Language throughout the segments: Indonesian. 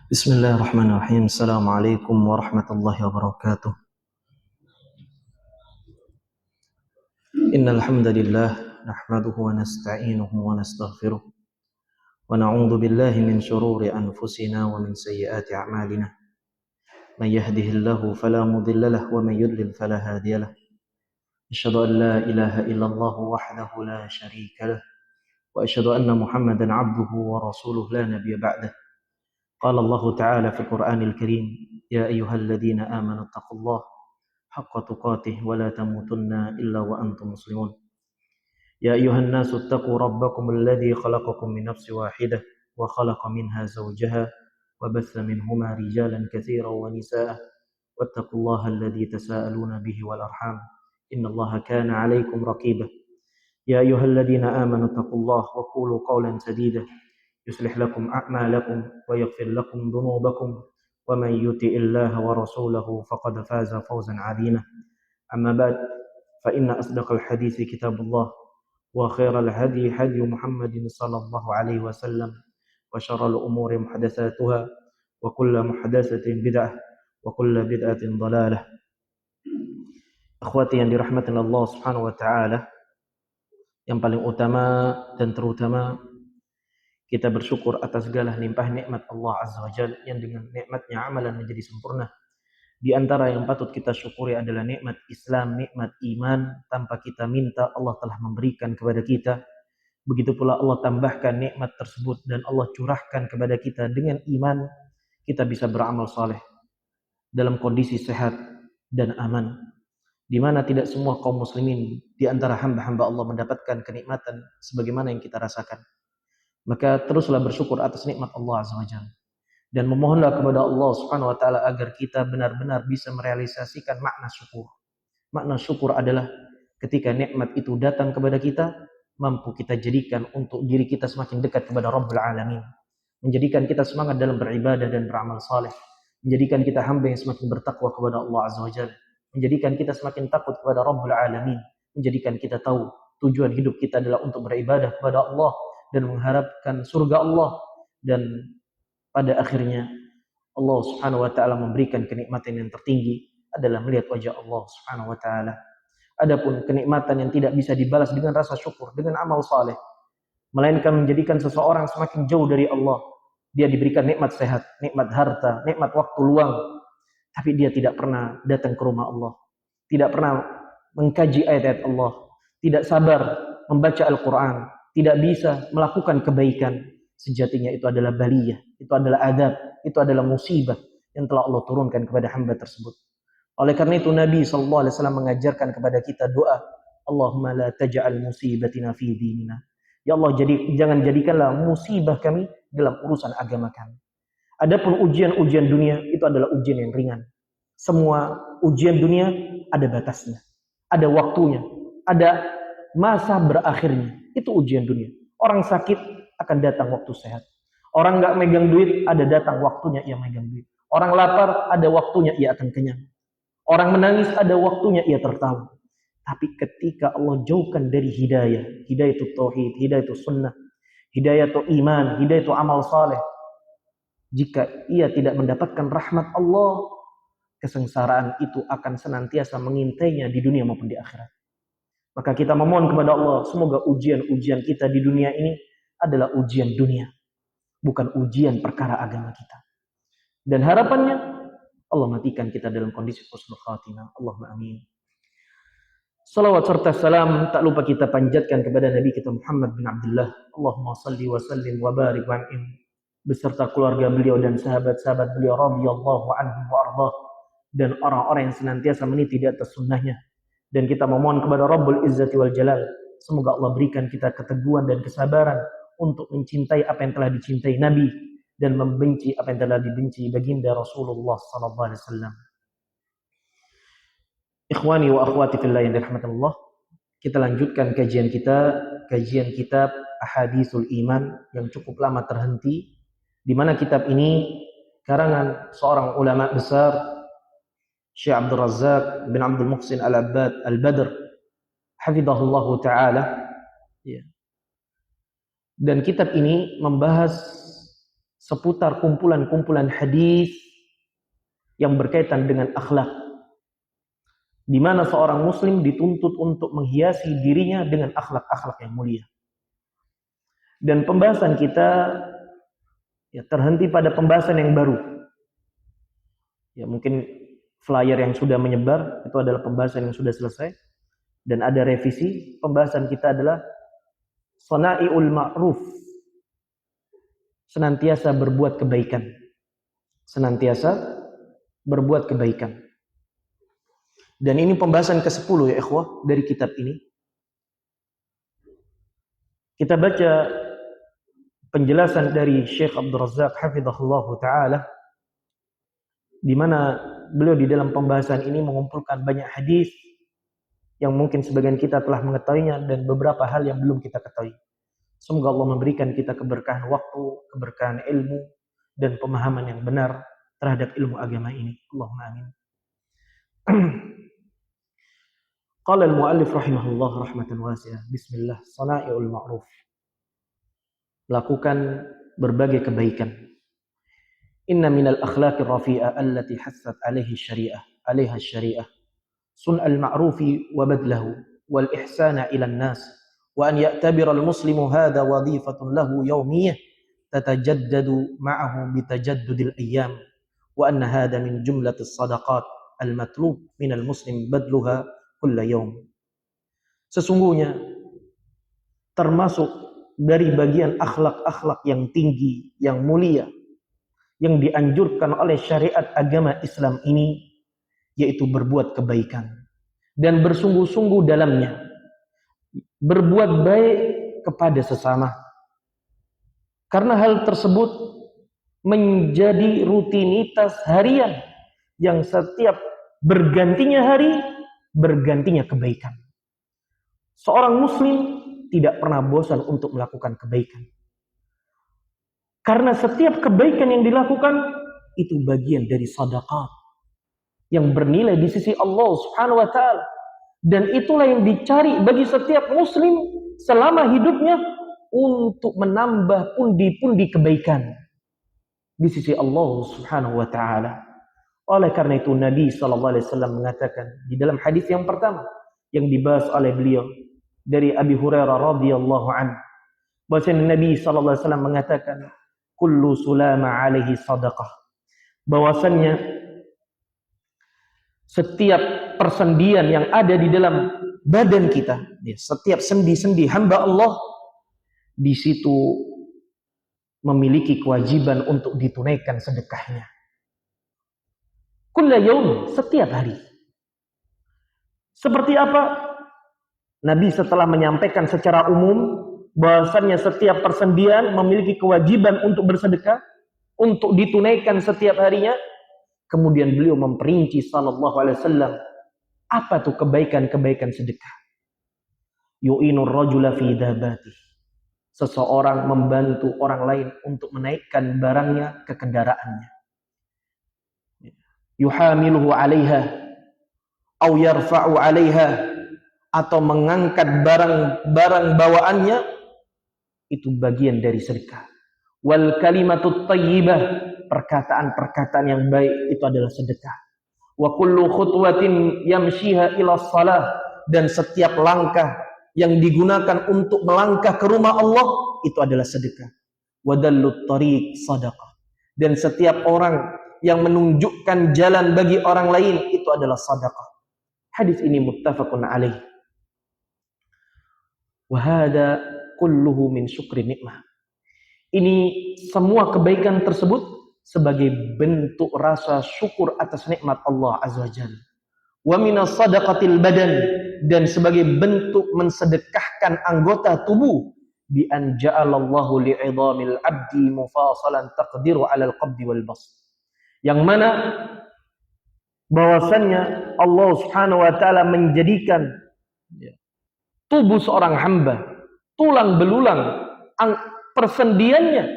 Bismillahirrahmanirrahim. Assalamualaikum warahmatullahi wabarakatuh. Innal hamdalillah nahmaduhu wa nasta'inuhu wa nastaghfiruh wa na'udzu billahi min shururi anfusina wa min sayyiati a'malina. May yahdihillahu fala mudilla lahu wa may yudlil fala hadiya lahu. Asyhadu an la ilaha illallah wahdahu la syarika lahu wa asyhadu anna Muhammadan 'abduhu wa rasuluhu la nabiyya ba'dahu. Qala Allah Ta'ala fi Qur'anil Karim, ya ayyuhalladzina amanu taqullaha haqqa tuqatih wa la tamutunna illa wa antum muslimun. Ya ayyuhan nasu taqu rabbakum alladzi khalaqakum min nafsin wahidah wa khalaqa minha zawjaha wa batha minhuma rijalan katsiran wa nisaa'a wattaqullaha alladzi tasaaluna bihi wal arham innallaha kana 'alaykum raqiba. Ya ayyuhalladzina amanu taqullaha wa qulu qawlan sadida yuslih lakum a'malakum wa yaghfir lakum dhunubakum wa man yuti'illaha wa rasulahu faqad faza fawzan 'azima. Amma ba'd, fa inna asdaqal hadithi kitabullah wa khairal hadi hadi Muhammadin sallallahu alaihi wasallam wa syarrul umuri muhdatsatuha wa kullu muhdatsatin bid'ah wa kullu bid'atin dhalalah. Akhwati yang dirahmati Allah Subhanahu wa taala, yang paling utama dan terutama kita bersyukur atas segala limpah nikmat Allah Azza wa Jalla yang dengan nikmatnya amalan menjadi sempurna. Di antara yang patut kita syukuri adalah nikmat Islam, nikmat iman. Tanpa kita minta, Allah telah memberikan kepada kita. Begitu pula Allah tambahkan nikmat tersebut dan Allah curahkan kepada kita dengan iman. Kita bisa beramal saleh dalam kondisi sehat dan aman, di mana tidak semua kaum muslimin di antara hamba-hamba Allah mendapatkan kenikmatan sebagaimana yang kita rasakan. Maka teruslah bersyukur atas nikmat Allah Azza wa Jalla dan memohonlah kepada Allah Subhanahu wa taala agar kita benar-benar bisa merealisasikan makna syukur. Makna syukur adalah ketika nikmat itu datang kepada kita, mampu kita jadikan untuk diri kita semakin dekat kepada Rabbul Alamin, menjadikan kita semangat dalam beribadah dan beramal saleh, menjadikan kita hamba yang semakin bertakwa kepada Allah Azza wa Jalla, menjadikan kita semakin takut kepada Rabbul Alamin, menjadikan kita tahu tujuan hidup kita adalah untuk beribadah kepada Allah dan mengharapkan surga Allah, dan pada akhirnya Allah Subhanahu wa taala memberikan kenikmatan yang tertinggi adalah melihat wajah Allah Subhanahu wa taala. Adapun kenikmatan yang tidak bisa dibalas dengan rasa syukur, dengan amal saleh, melainkan menjadikan seseorang semakin jauh dari Allah. Dia diberikan nikmat sehat, nikmat harta, nikmat waktu luang, tapi dia tidak pernah datang ke rumah Allah, tidak pernah mengkaji ayat-ayat Allah, tidak sabar membaca Al-Quran, tidak bisa melakukan kebaikan. Sejatinya itu adalah baliyah, itu adalah adab, itu adalah musibah yang telah Allah turunkan kepada hamba tersebut. Oleh karena itu Nabi SAW mengajarkan kepada kita doa, Allahumma la taj'al musibatina fi dinina. Ya Allah, jangan jadikanlah musibah kami dalam urusan agama kami. Adapun ujian-ujian dunia itu adalah ujian yang ringan. Semua ujian dunia ada batasnya, ada waktunya, ada masa berakhirnya. Itu ujian dunia. Orang sakit akan datang waktu sehat. Orang nggak megang duit, ada datang waktunya ia megang duit. Orang lapar, ada waktunya ia akan kenyang. Orang menangis, ada waktunya ia tertawa. Tapi ketika Allah jauhkan dari hidayah, hidayah itu tauhid, hidayah itu sunnah, hidayah itu iman, hidayah itu amal saleh, jika ia tidak mendapatkan rahmat Allah, kesengsaraan itu akan senantiasa mengintainya di dunia maupun di akhirat. Maka kita memohon kepada Allah, semoga ujian-ujian kita di dunia ini adalah ujian dunia, bukan ujian perkara agama kita. Dan harapannya Allah matikan kita dalam kondisi husnul khatimah. Allahumma amin. Salawat serta salam tak lupa kita panjatkan kepada Nabi kita Muhammad bin Abdullah. Allahumma salli wa sallim wa barik wa an'im, beserta keluarga beliau dan sahabat-sahabat beliau radhiyallahu anhum wa ardhah, dan orang-orang yang senantiasa meniti di atas sunnahnya. Dan kita memohon kepada Rabbul Izzati wal Jalal, semoga Allah berikan kita keteguhan dan kesabaran untuk mencintai apa yang telah dicintai Nabi dan membenci apa yang telah dibenci baginda Rasulullah sallallahu alaihi wasallam. Ikhwani wa akhwati fillah yang dirahmatillah, kita lanjutkan kajian kita, kajian kitab Ahaditsul Iman yang cukup lama terhenti, di mana kitab ini karangan seorang ulama besar, Syekh Abdul Razak bin Abdul Muhsin Al-Abbad Al-Badr hafizahullah taala, ya, Dan kitab ini membahas seputar kumpulan-kumpulan hadis yang berkaitan dengan akhlak, di mana seorang muslim dituntut untuk menghiasi dirinya dengan akhlak-akhlak yang mulia. Dan pembahasan kita terhenti pada pembahasan yang baru. Mungkin flyer yang sudah menyebar itu adalah pembahasan yang sudah selesai, dan ada revisi. Pembahasan kita adalah Sana'iul Ma'ruf, senantiasa berbuat kebaikan. Senantiasa berbuat kebaikan. Dan ini pembahasan ke-10 ya ikhwah dari kitab ini. Kita baca penjelasan dari Syekh Abdul Razak hafizahullah taala, di mana beliau di dalam pembahasan ini mengumpulkan banyak hadis yang mungkin sebagian kita telah mengetahuinya dan beberapa hal yang belum kita ketahui. Semoga Allah memberikan kita keberkahan waktu, keberkahan ilmu, dan pemahaman yang benar terhadap ilmu agama ini. Allahumma amin. Qala al-muallif rahimahullah rahmatan wasi'ah. Bismillah, sana'iul ma'ruf. Lakukan berbagai kebaikan. Inna minal akhlaqir rafi'ah allati hassat alaiha syariah. Sun'al ma'rufi wa badlahu wal ihsana ila an-nas wa an ya'tabira al-muslimu hadha wadhifatun lahu yawmiyah tatajaddadu ma'ahu bitajaddudil ayyam wa anna hadha min jumlatis sadaqat al-matlub minal muslim badluha kulla yawm. Sesungguhnya termasuk dari bagian akhlak-akhlak yang tinggi, yang mulia, yang dianjurkan oleh syariat agama Islam ini, yaitu berbuat kebaikan dan bersungguh-sungguh dalamnya, berbuat baik kepada sesama. Karena hal tersebut menjadi rutinitas harian yang setiap bergantinya hari, bergantinya kebaikan. Seorang muslim tidak pernah bosan untuk melakukan kebaikan. Karena setiap kebaikan yang dilakukan itu bagian dari sedekah yang bernilai di sisi Allah Subhanahu wa taala, dan itulah yang dicari bagi setiap muslim selama hidupnya untuk menambah pundi-pundi kebaikan di sisi Allah Subhanahu wa taala. Oleh karena itu Nabi sallallahu alaihi wasallam mengatakan di dalam hadis yang pertama yang dibahas oleh beliau dari Abi Hurairah radhiyallahu anhu, bahwasanya Nabi sallallahu alaihi wasallam mengatakan kullu sulama alaihi sadaqah, bahwasannya setiap persendian yang ada di dalam badan kita, setiap sendi-sendi hamba Allah di situ memiliki kewajiban untuk ditunaikan sedekahnya. Kulla yaum, setiap hari. Seperti apa? Nabi setelah menyampaikan secara umum bahwasannya setiap persendian memiliki kewajiban untuk bersedekah, untuk ditunaikan setiap harinya. Kemudian beliau memperinci sallallahu alaihi wasallam, apa tuh kebaikan-kebaikan sedekah? Yu'inur rajula fi dabati. Seseorang membantu orang lain untuk menaikkan barangnya ke kendaraannya. Yuhamiluhu 'alaiha aw yarfa'u 'alaiha, atau mengangkat barang-barang bawaannya, itu bagian dari sedekah. Wal kalimatut thayyibah, perkataan-perkataan yang baik itu adalah sedekah. Wa kullu khutwatin yamshiha ila shalah, dan setiap langkah yang digunakan untuk melangkah ke rumah Allah itu adalah sedekah. Wa dallut tariq sadaqah, dan setiap orang yang menunjukkan jalan bagi orang lain itu adalah sedekah. Hadis ini muttafaqun alaih. Wa hada kulluhu min syukri nikmah. Ini semua kebaikan tersebut sebagai bentuk rasa syukur atas nikmat Allah Azza wa Jalla. Wa minas sadaqatil badan, dan sebagai bentuk mensedekahkan anggota tubuh, bi an ja'alallahu li'idhamil abdi mufasalan taqdiru 'alal qabdi wal bast. Yang mana bahwasannya Allah Subhanahu wa taala menjadikan tubuh seorang hamba, tulang belulang, persendiannya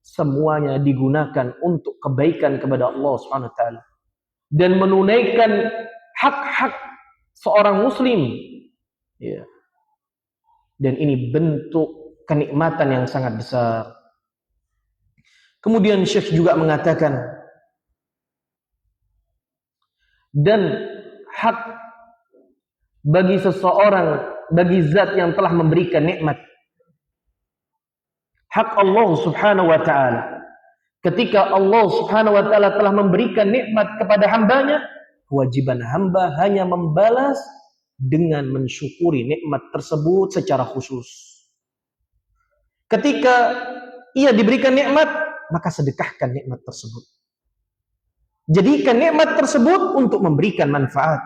semuanya digunakan untuk kebaikan kepada Allah Subhanahu wa taala dan menunaikan hak-hak seorang muslim. Dan ini bentuk kenikmatan yang sangat besar. Kemudian Syekh juga mengatakan, dan hak bagi seseorang, bagi zat yang telah memberikan nikmat, hak Allah subhanahu wa ta'ala, ketika Allah subhanahu wa ta'ala telah memberikan nikmat kepada hambanya, kewajiban hamba hanya membalas dengan mensyukuri nikmat tersebut secara khusus. Ketika ia diberikan nikmat, maka sedekahkan nikmat tersebut. Jadikan nikmat tersebut untuk memberikan manfaat.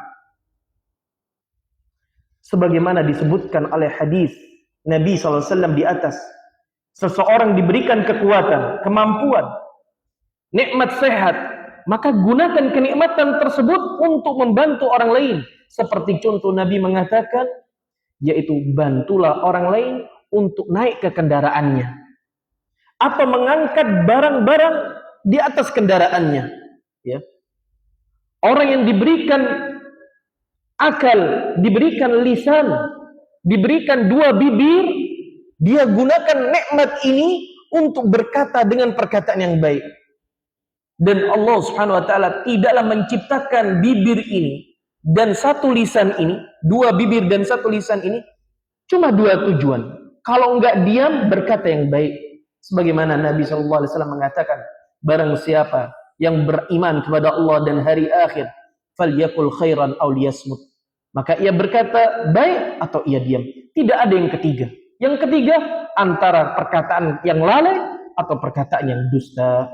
Sebagaimana disebutkan oleh hadis Nabi SAW di atas, seseorang diberikan kekuatan, kemampuan, nikmat sehat, maka gunakan kenikmatan tersebut untuk membantu orang lain. Seperti contoh Nabi mengatakan, yaitu bantulah orang lain untuk naik ke kendaraannya, atau mengangkat barang-barang di atas kendaraannya. Ya. Orang yang diberikan akal, diberikan lisan, diberikan dua bibir, dia gunakan nikmat ini untuk berkata dengan perkataan yang baik. Dan Allah subhanahu wa ta'ala tidaklah menciptakan bibir ini dan satu lisan ini, dua bibir dan satu lisan ini, cuma dua tujuan. Kalau enggak diam, berkata yang baik. Sebagaimana Nabi SAW mengatakan, barang siapa yang beriman kepada Allah dan hari akhir, falyakul khairan aw liyasmut, maka ia berkata baik atau ia diam. Tidak ada yang ketiga. Yang ketiga antara perkataan yang lalai atau perkataan yang dusta.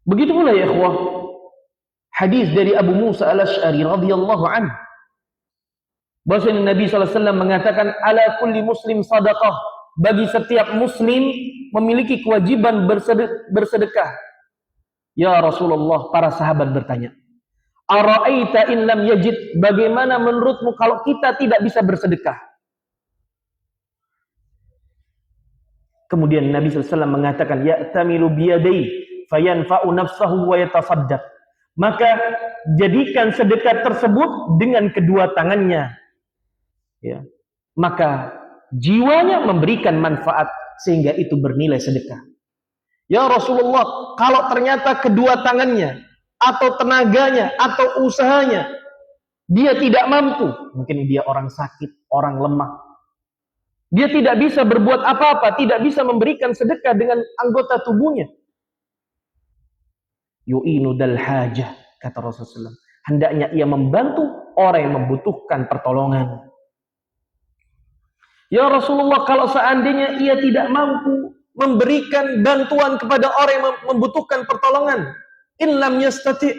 Begitu pula ya ikhwah, hadis dari Abu Musa al-Asy'ari radhiyallahu anhu, bahwasanya Nabi SAW mengatakan, ala kulli muslim sadaqah, bagi setiap muslim memiliki kewajiban bersedekah. Ya Rasulullah, para sahabat bertanya, ara'aita in lam yajid, bagaimana menurutmu kalau kita tidak bisa bersedekah? Kemudian Nabi SAW mengatakan, ya'tamilu biyadai fayanfa'u nafsahu wa yatasaddaq, maka jadikan sedekah tersebut dengan kedua tangannya, ya, maka jiwanya memberikan manfaat sehingga itu bernilai sedekah. Ya Rasulullah, kalau ternyata kedua tangannya atau tenaganya atau usahanya dia tidak mampu, mungkin dia orang sakit, orang lemah, dia tidak bisa berbuat apa-apa, tidak bisa memberikan sedekah dengan anggota tubuhnya, yu'inu dal hajah, kata Rasulullah SAW, hendaknya ia membantu orang yang membutuhkan pertolongan. Ya Rasulullah, kalau seandainya ia tidak mampu memberikan bantuan kepada orang yang membutuhkan pertolongan, in lam yastati,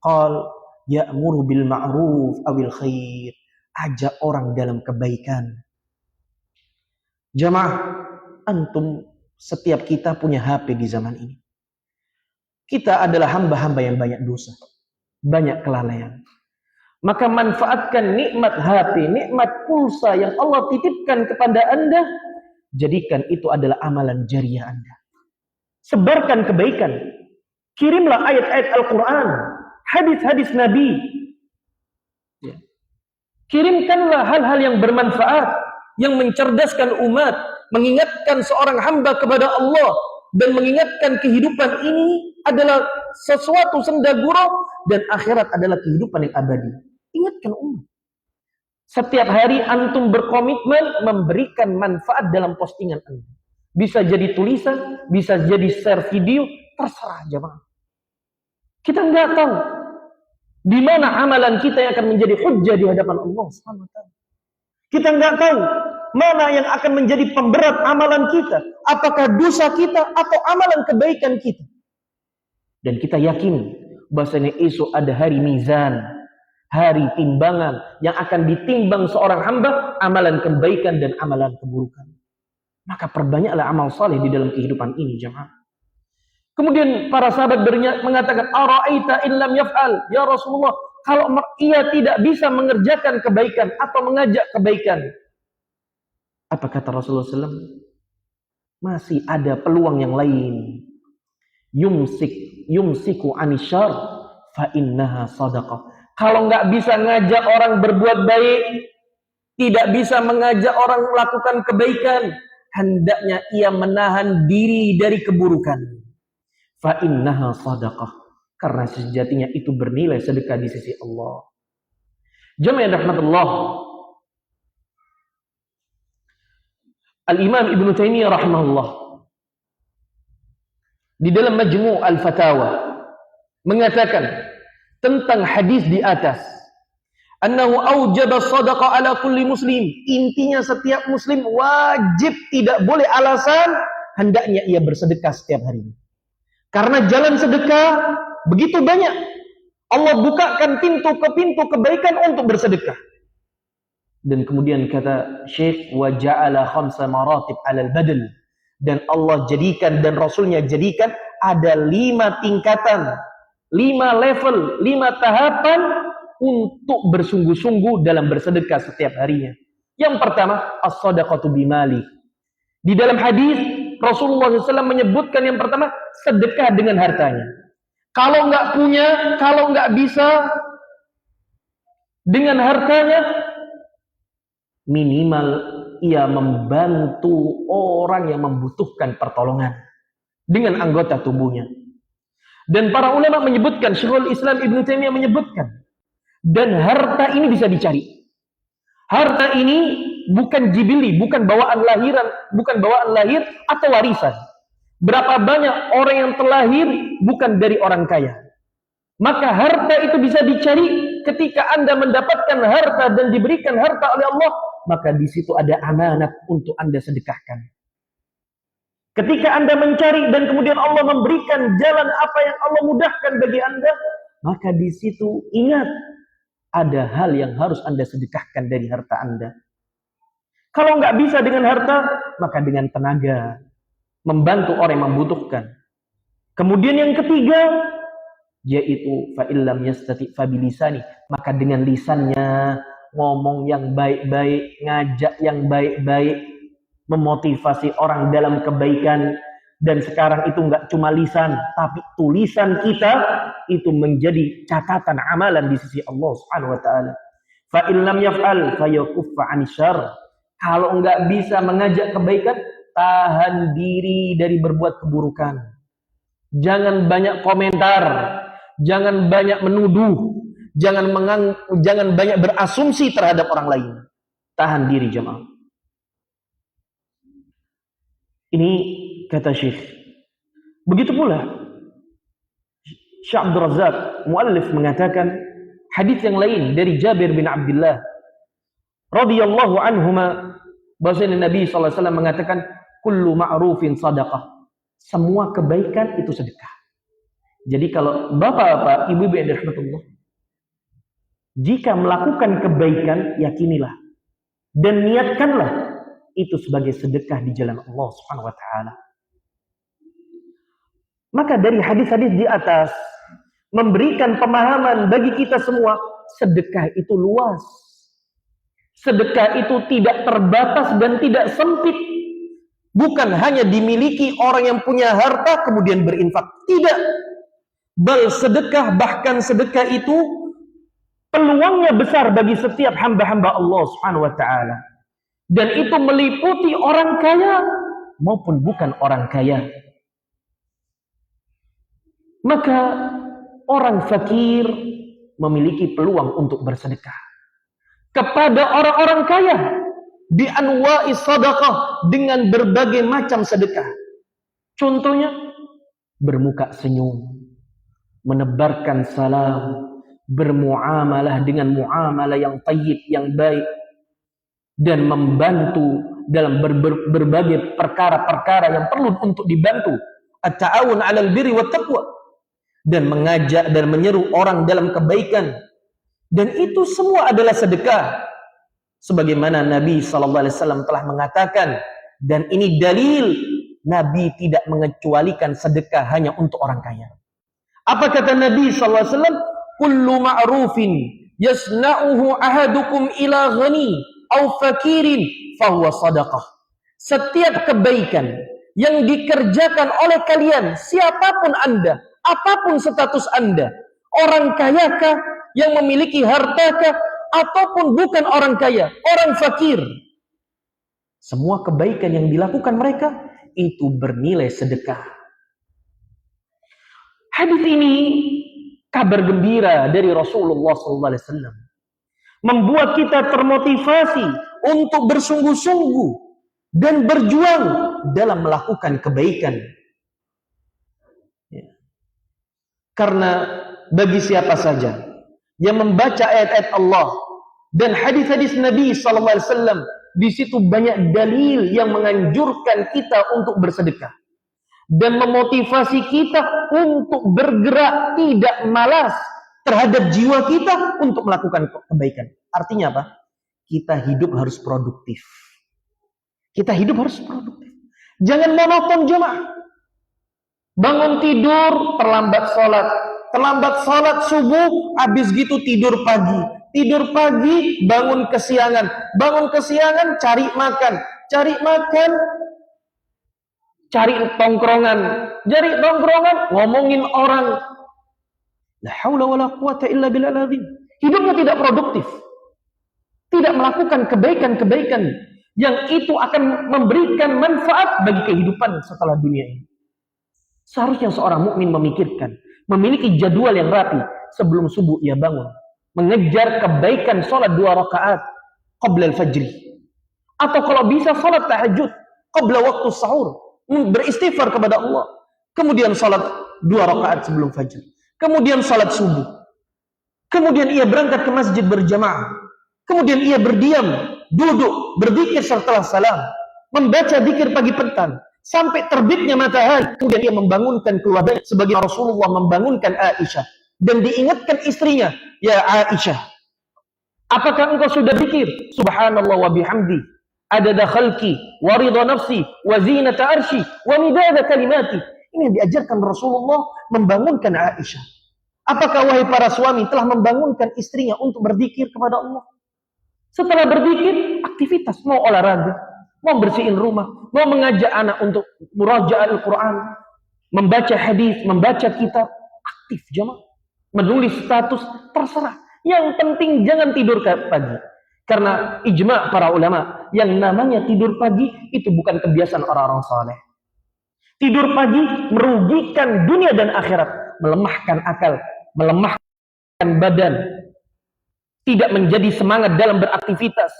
qal ya'muru bil ma'ruf awil khair, ajak orang dalam kebaikan. Jamaah, antum setiap kita punya HP di zaman ini. Kita adalah hamba-hamba yang banyak dosa, banyak kelalaian. Maka manfaatkan nikmat HP, nikmat pulsa yang Allah titipkan kepada Anda, jadikan itu adalah amalan jariah Anda. Sebarkan kebaikan. Kirimlah ayat-ayat Al-Quran, hadis-hadis Nabi. Ya. Kirimkanlah hal-hal yang bermanfaat, yang mencerdaskan umat, mengingatkan seorang hamba kepada Allah, dan mengingatkan kehidupan ini adalah sesuatu senda gurau dan akhirat adalah kehidupan yang abadi. Ingatkan umat. Setiap hari antum berkomitmen memberikan manfaat dalam postingan Anda. Bisa jadi tulisan, bisa jadi share video, terserah jemaah. Kita nggak tahu di mana amalan kita yang akan menjadi hujjah di hadapan Allah Subhanahu wa taala. Kita nggak tahu mana yang akan menjadi pemberat amalan kita, apakah dosa kita atau amalan kebaikan kita. Dan kita yakin bahwasanya esok ada hari mizan, hari timbangan yang akan ditimbang seorang hamba amalan kebaikan dan amalan keburukan. Maka perbanyaklah amal saleh di dalam kehidupan ini, jemaah. Kemudian para sahabat mengatakan, ara'aita in lam yaf'al, ya Rasulullah, kalau ia tidak bisa mengerjakan kebaikan atau mengajak kebaikan, apa kata Rasulullah SAW? Masih ada peluang yang lain. Yumsiku anisyar fa innaha sadaqah. Kalau nggak bisa ngajak orang berbuat baik, tidak bisa mengajak orang melakukan kebaikan, hendaknya ia menahan diri dari keburukan. Fa innaha sadaqah, karena sejatinya itu bernilai sedekah di sisi Allah. Jemaah rahmatullah, Al-Imam Ibnu Taimiyah rahimahullah di dalam Majmu' Al-Fatawa mengatakan tentang hadis di atas, annahu aujaba shadaqah ala kulli muslim. Intinya setiap muslim wajib, tidak boleh alasan, hendaknya ia bersedekah setiap hari. Karena jalan sedekah begitu banyak. Allah bukakan pintu ke pintu kebaikan untuk bersedekah. Dan kemudian kata Syekh, wa ja'ala khamsa maratib 'alal badal. Dan Allah jadikan dan Rasulnya jadikan ada 5 tingkatan, 5 level, 5 tahapan untuk bersungguh-sungguh dalam bersedekah setiap harinya. Yang pertama, as-shadaqatu bimali. Di dalam hadis Rasulullah SAW menyebutkan yang pertama, sedekah dengan hartanya. Kalau nggak punya, kalau nggak bisa dengan hartanya, minimal ia membantu orang yang membutuhkan pertolongan dengan anggota tubuhnya. Dan para ulama menyebutkan, Syekhul Islam Ibnu Taimiyah menyebutkan, dan harta ini bisa dicari. Harta ini bukan jibili, bukan bawaan lahiran, bukan bawaan lahir atau warisan. Berapa banyak orang yang terlahir bukan dari orang kaya. Maka harta itu bisa dicari. Ketika Anda mendapatkan harta dan diberikan harta oleh Allah, maka di situ ada amanat untuk Anda sedekahkan. Ketika Anda mencari dan kemudian Allah memberikan jalan apa yang Allah mudahkan bagi Anda, maka di situ ingat, ada hal yang harus Anda sedekahkan dari harta Anda. Kalau nggak bisa dengan harta, maka dengan tenaga, membantu orang yang membutuhkan. Kemudian yang ketiga, yaitu fa illam yastati fa bilisani, maka dengan lisannya ngomong yang baik-baik, ngajak yang baik-baik, memotivasi orang dalam kebaikan. Dan sekarang itu enggak cuma lisan, tapi tulisan kita itu menjadi catatan amalan di sisi Allah Subhanahu wa taala. Fa illam yaf'al fa yakuffa 'ani syarr. Kalau enggak bisa mengajak kebaikan, tahan diri dari berbuat keburukan. Jangan banyak komentar, jangan banyak menuduh, jangan banyak berasumsi terhadap orang lain. Tahan diri jemaah. Ini kata Syekh. Begitu pula Syekh Abdul Razak muallif mengatakan hadis yang lain dari Jabir bin Abdullah radhiyallahu anhuma, bahwasanya Nabi sallallahu alaihi wasallam mengatakan kullu ma'rufin sadaqah. Semua kebaikan itu sedekah. Jadi kalau bapak-bapak, ibu-ibu yang dirahmati Allah, jika melakukan kebaikan, yakinilah dan niatkanlah itu sebagai sedekah di jalan Allah Subhanahu wa taala. Maka dari hadis-hadis di atas memberikan pemahaman bagi kita semua, sedekah itu luas. Sedekah itu tidak terbatas dan tidak sempit. Bukan hanya dimiliki orang yang punya harta kemudian berinfak. Tidak. Bal sedekah, bahkan sedekah itu peluangnya besar bagi setiap hamba-hamba Allah Subhanahu wa taala. Dan itu meliputi orang kaya maupun bukan orang kaya. Maka orang fakir memiliki peluang untuk bersedekah kepada orang-orang kaya bi anwa'is sadaqah, dengan berbagai macam sedekah. Contohnya bermuka senyum, menebarkan salam, bermuamalah dengan muamalah yang tayyib, yang baik, dan membantu dalam berbagai perkara-perkara yang perlu untuk dibantu. At-ta'awun 'alal birri wat taqwa, dan mengajak dan menyeru orang dalam kebaikan. Dan itu semua adalah sedekah. Sebagaimana Nabi sallallahu alaihi wasallam telah mengatakan, dan ini dalil Nabi tidak mengecualikan sedekah hanya untuk orang kaya. Apa kata Nabi sallallahu alaihi wasallam? Kullu ma'rufin yasna'uhu ahadukum ila ghani aw fakirin fahuwa sadaqah. Setiap kebaikan yang dikerjakan oleh kalian, siapapun Anda, apapun status Anda, orang kayakah, yang memiliki hartakah, ataupun bukan orang kaya, orang fakir. Semua kebaikan yang dilakukan mereka itu bernilai sedekah. Hadis ini kabar gembira dari Rasulullah SAW, membuat kita termotivasi untuk bersungguh-sungguh dan berjuang dalam melakukan kebaikan. Karena bagi siapa saja yang membaca ayat-ayat Allah dan hadis-hadis Nabi SAW, di situ banyak dalil yang menganjurkan kita untuk bersedekah dan memotivasi kita untuk bergerak, tidak malas terhadap jiwa kita untuk melakukan kebaikan. Artinya apa? Kita hidup harus produktif. Kita hidup harus produktif. Jangan monoton jemaah. Bangun tidur, terlambat sholat subuh, habis gitu tidur pagi. Tidur pagi, bangun kesiangan. Bangun kesiangan, cari makan. Cari tongkrongan. Ngomongin orang. La haula wala quwata illa billahil azim. Hidupnya tidak produktif. Tidak melakukan kebaikan-kebaikan yang itu akan memberikan manfaat bagi kehidupan setelah dunia ini. Seharusnya seorang mukmin memikirkan, memiliki jadwal yang rapi. Sebelum subuh ia bangun, mengejar kebaikan sholat 2 rakaat qabla al-fajri, atau kalau bisa sholat tahajud qabla waktu sahur, beristighfar kepada Allah, kemudian sholat 2 rakaat sebelum fajr, kemudian sholat subuh, kemudian ia berangkat ke masjid berjamaah, kemudian ia berdiam, duduk, berzikir setelah salam, membaca zikir pagi petang sampai terbitnya matahari, kemudian ia membangunkan keluarga sebagai Rasulullah membangunkan Aisyah dan diingatkan istrinya, ya Aisyah, apakah engkau sudah zikir subhanallah wa bihamdi adada khalqi wa ridha nafsi wa zinata arsy wa midada kalimati. Ini yang diajarkan Rasulullah membangunkan Aisyah. Apakah wahai para suami telah membangunkan istrinya untuk berzikir kepada Allah? Setelah berzikir, aktivitas, mau olahraga, mau bersihin rumah, mau mengajak anak untuk murajaah Al-Quran, membaca hadis, membaca kitab, aktif jemaah. Menulis status, terserah. Yang penting jangan tidur pagi. Karena ijma' para ulama, yang namanya tidur pagi itu bukan kebiasaan orang-orang saleh. Tidur pagi merugikan dunia dan akhirat, melemahkan akal, melemahkan badan, tidak menjadi semangat dalam beraktivitas.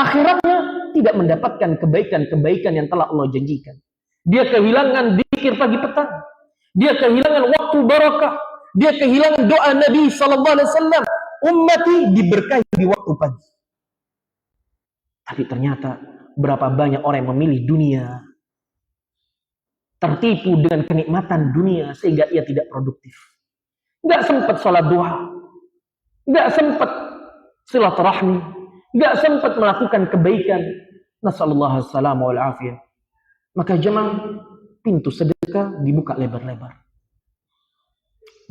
Akhiratnya tidak mendapatkan kebaikan-kebaikan yang telah Allah janjikan. Dia kehilangan zikir pagi petang. Dia kehilangan waktu barakah. Dia kehilangan doa Nabi SAW. Ummati diberkahi di waktu pagi. Tapi ternyata berapa banyak orang yang memilih dunia, tertipu dengan kenikmatan dunia sehingga ia tidak produktif. Nggak sempat sholat duha, nggak sempat silaturahmi, nggak sempat melakukan kebaikan. Nasallallahu alaihi wasallam wal afiyah. Maka jemaah, pintu sedekah dibuka lebar-lebar.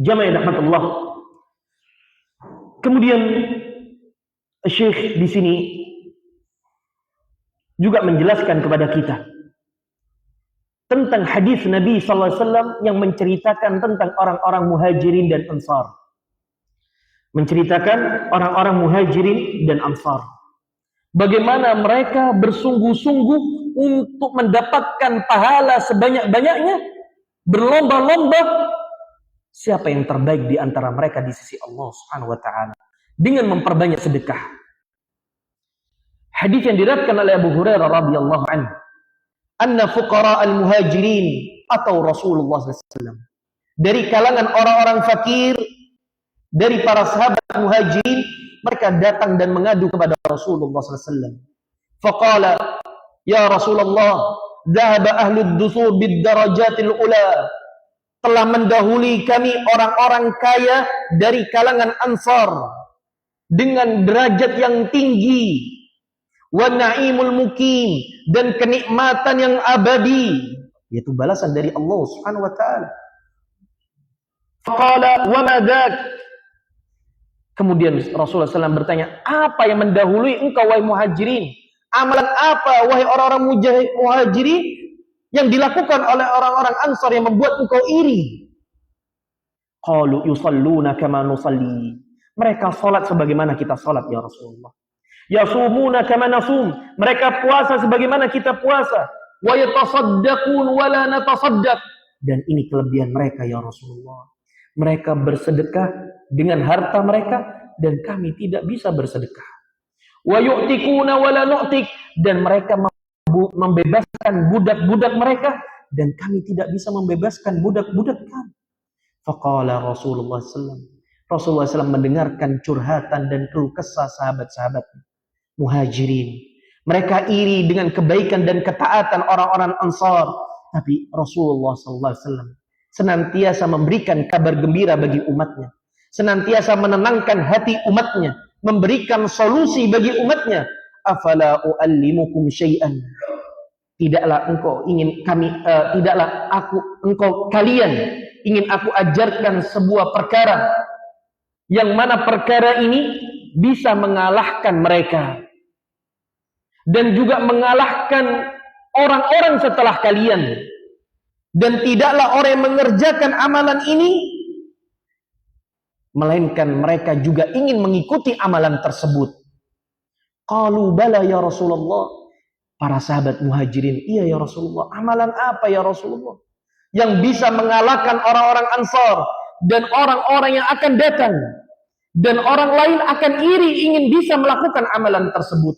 Jamaah yang dirahmati Allah. Kemudian Syekh di sini juga menjelaskan kepada kita tentang hadis Nabi SAW yang menceritakan tentang orang-orang muhajirin dan ansar. Menceritakan orang-orang muhajirin dan ansar. Bagaimana mereka bersungguh-sungguh untuk mendapatkan pahala sebanyak-banyaknya, berlomba-lomba siapa yang terbaik di antara mereka di sisi Allah Subhanahu wa taala dengan memperbanyak sedekah. Hadis yang diriwayatkan oleh Abu Hurairah radhiyallahu anhu, anna fuqara al-muhajirin atau Rasulullah SAW. Dari kalangan orang-orang fakir, dari para sahabat muhajirin, mereka datang dan mengadu kepada Rasulullah SAW. Faqala, ya Rasulullah, dhahaba ahlud dusur bid darajatil ula. Telah mendahului kami orang-orang kaya dari kalangan Ansar dengan derajat yang tinggi, wa na'imul mukim, dan kenikmatan yang abadi, yaitu balasan dari Allah Subhanahu wa taala. Faqala wa ma dzak. Kemudian Rasulullah SAW bertanya, apa yang mendahului engkau wahai muhajirin? Amalan apa wahai orang-orang muhajirin yang dilakukan oleh orang-orang Ansar yang membuat engkau iri? Qalu yusalluna kama nusalli. Mereka salat sebagaimana kita salat ya Rasulullah. Yasumuna kama nasum. Mereka puasa sebagaimana kita puasa. Wa yatasaddaqun wa la natasaddaq. Dan ini kelebihan mereka ya Rasulullah. Mereka bersedekah dengan harta mereka dan kami tidak bisa bersedekah. Wa yu'tikuna wa la nu'tik. Dan mereka membebaskan budak-budak mereka dan kami tidak bisa membebaskan budak-budak kami. Faqala Rasulullah sallallahu Rasulullah SAW mendengarkan curhatan dan keluh kesah sahabat-sahabatnya, muhajirin. Mereka iri dengan kebaikan dan ketaatan orang-orang Ansar. Tapi Rasulullah SAW senantiasa memberikan kabar gembira bagi umatnya. Senantiasa menenangkan hati umatnya. Memberikan solusi bagi umatnya. Afala u'allimukum syai'an. Tidaklah kalian ingin aku ajarkan sebuah perkara yang mana perkara ini bisa mengalahkan mereka dan juga mengalahkan orang-orang setelah kalian, dan tidaklah orang yang mengerjakan amalan ini melainkan mereka juga ingin mengikuti amalan tersebut. Qalu bala ya Rasulullah. Para sahabat muhajirin, iya ya Rasulullah, amalan apa ya Rasulullah yang bisa mengalahkan orang-orang Ansar dan orang-orang yang akan datang, dan orang lain akan iri ingin bisa melakukan amalan tersebut.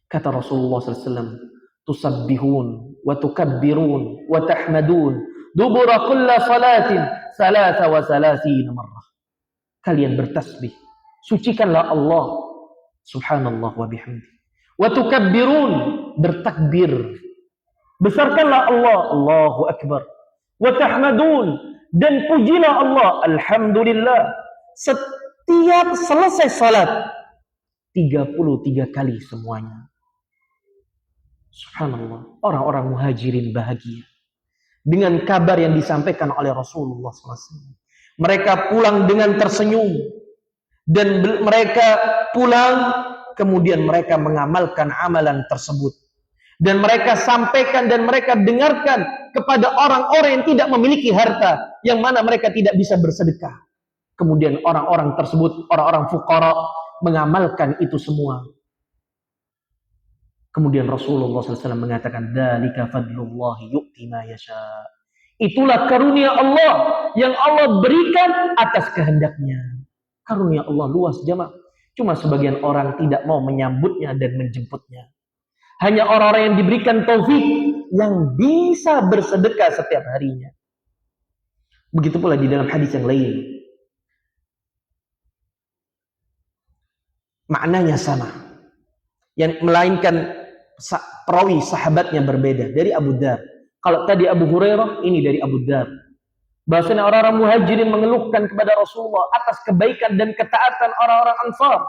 Kata Rasulullah SAW, tusabbihun wa tukabbirun wa tahmadun dubura kulla salatin salasa wa salasina marrah. Kalian bertasbih, sucikanlah Allah subhanallah wa bihamdi. Wa tukabbirun, bertakbir, besarkanlah Allah, Allahu akbar. Wa tahmadun, dan pujilah Allah, alhamdulillah. Setiap selesai salat 33 kali semuanya. Subhanallah, orang-orang muhajirin bahagia dengan kabar yang disampaikan oleh Rasulullah SAW. Mereka pulang dengan tersenyum, dan mereka pulang kemudian mereka mengamalkan amalan tersebut, dan mereka sampaikan dan mereka dengarkan kepada orang-orang yang tidak memiliki harta, yang mana mereka tidak bisa bersedekah. Kemudian orang-orang tersebut, orang-orang fuqara, mengamalkan itu semua. Kemudian Rasulullah SAW mengatakan, dzalika fadlullahi yu'ti ma yasha. Itulah karunia Allah yang Allah berikan atas kehendaknya. Karunia Allah luas jemaah. Cuma sebagian orang tidak mau menyambutnya dan menjemputnya. Hanya orang-orang yang diberikan taufik yang bisa bersedekah setiap harinya. Begitu pula di dalam hadis yang lain. Maknanya sama. Yang melainkan perawi sahabatnya berbeda. Dari Abu Dar. Kalau tadi Abu Hurairah, ini dari Abu Dar. Bahasanya orang-orang muhajirin mengeluhkan kepada Rasulullah atas kebaikan dan ketaatan orang-orang Ansar.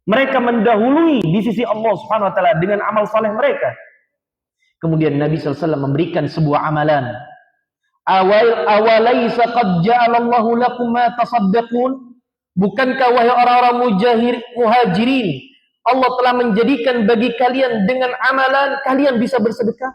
Mereka mendahului di sisi Allah Subhanahu wa taala dengan amal saleh mereka. Kemudian Nabi SAW memberikan sebuah amalan. Awalaysa qad ja'alallahu lakum ma tasaddaqun? Bukankah wahai orang-orang muhajirin, Allah telah menjadikan bagi kalian dengan amalan kalian bisa bersedekah?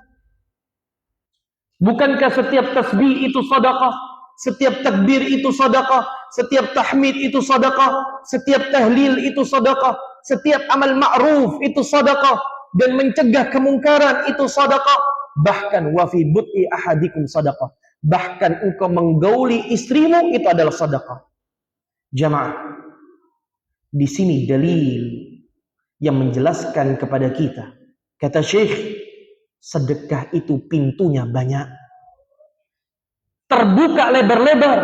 Bukankah setiap tasbih itu sedekah, setiap takbir itu sedekah, setiap tahmid itu sedekah, setiap tahlil itu sedekah, setiap amal ma'ruf itu sedekah, dan mencegah kemungkaran itu sedekah, bahkan wa fi but'i ahadikum sedekah, bahkan engkau menggauli istrimu itu adalah sedekah. Jamaah, di sini dalil yang menjelaskan kepada kita. Kata Syekh, sedekah itu pintunya banyak, terbuka lebar-lebar.